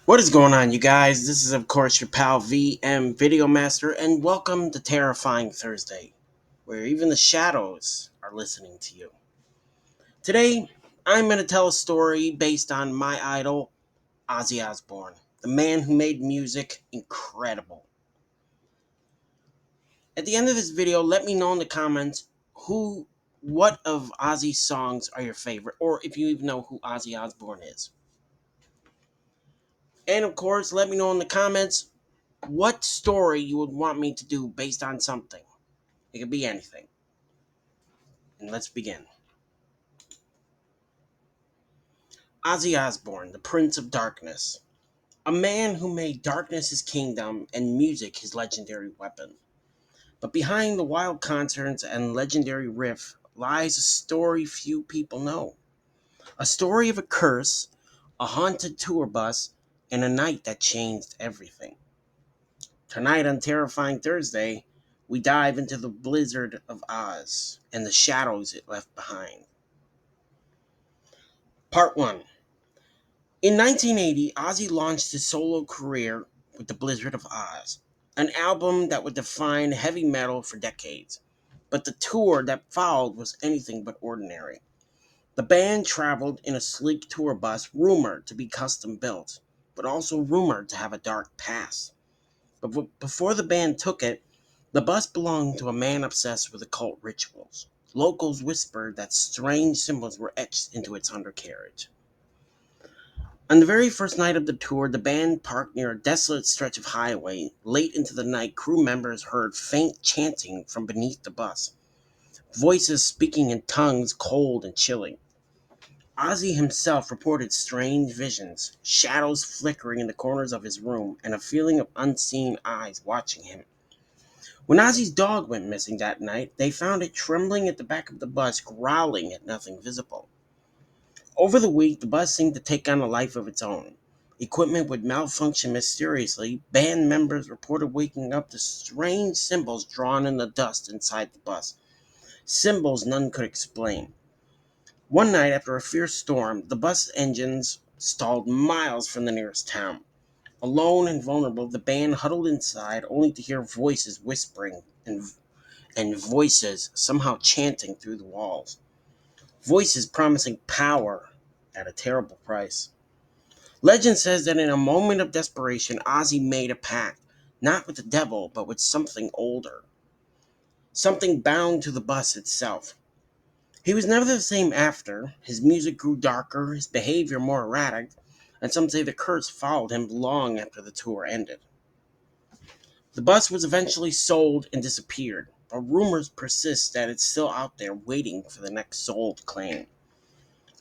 What is going on, you guys? This is, of course, your pal VM Video Master, and welcome to Terrifying Thursday, where even the shadows are listening to you. Today, I'm going to tell a story based on my idol, Ozzy Osbourne, the man who made music incredible. At the end of this video, let me know in the comments what of Ozzy's songs are your favorite, or if you even know who Ozzy Osbourne is. And of course, let me know in the comments what story you would want me to do based on something. It could be anything. And let's begin. Ozzy Osbourne, the Prince of Darkness. A man who made darkness his kingdom and music his legendary weapon. But behind the wild concerts and legendary riff lies a story few people know. A story of a curse, a haunted tour bus, and a night that changed everything. Tonight on Terrifying Thursday, we dive into the blizzard of Oz and the shadows it left behind. Part 1. In 1980, Ozzy launched his solo career with The Blizzard of Oz, an album that would define heavy metal for decades. But the tour that followed was anything but ordinary. The band traveled in a sleek tour bus rumored to be custom built, but also rumored to have a dark past. But before the band took it, the bus belonged to a man obsessed with occult rituals. Locals whispered that strange symbols were etched into its undercarriage. On the very first night of the tour, the band parked near a desolate stretch of highway. Late into the night, crew members heard faint chanting from beneath the bus, voices speaking in tongues cold and chilling. Ozzy himself reported strange visions, shadows flickering in the corners of his room, and a feeling of unseen eyes watching him. When Ozzy's dog went missing that night, they found it trembling at the back of the bus, growling at nothing visible. Over the week, the bus seemed to take on a life of its own. Equipment would malfunction mysteriously. Band members reported waking up to strange symbols drawn in the dust inside the bus. Symbols none could explain. One night, after a fierce storm, the bus engines stalled miles from the nearest town. Alone and vulnerable, the band huddled inside only to hear voices whispering and voices somehow chanting through the walls. Voices promising power at a terrible price. Legend says that in a moment of desperation, Ozzy made a pact, not with the devil, but with something older, something bound to the bus itself. He was never the same after. His music grew darker, his behavior more erratic, and some say the curse followed him long after the tour ended. The bus was eventually sold and disappeared, but rumors persist that it's still out there waiting for the next soul to claim.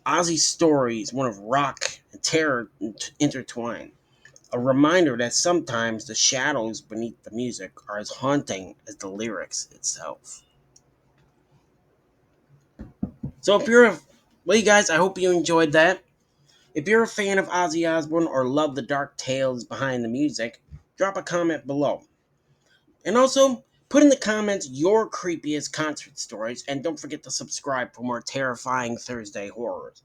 Ozzy's story is one of rock and terror intertwined, a reminder that sometimes the shadows beneath the music are as haunting as the lyrics itself. So well, you guys, I hope you enjoyed that. If you're a fan of Ozzy Osbourne or love the dark tales behind the music, drop a comment below. And also, put in the comments your creepiest concert stories, and don't forget to subscribe for more terrifying Thursday horrors.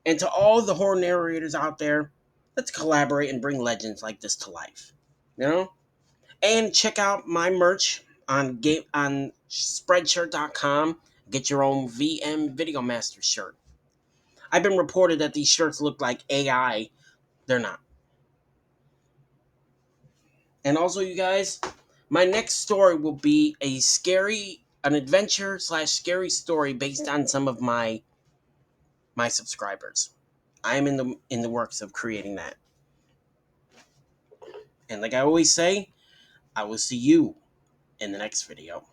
And to all the horror narrators out there, let's collaborate and bring legends like this to life. You know? And check out my merch on spreadshirt.com. Get your own VM Video Master shirt. I've been reported that these shirts look like AI. They're not. And also, you guys, my next story will be an adventure slash scary story based on some of my subscribers. I am in the works of creating that. And like I always say, I will see you in the next video.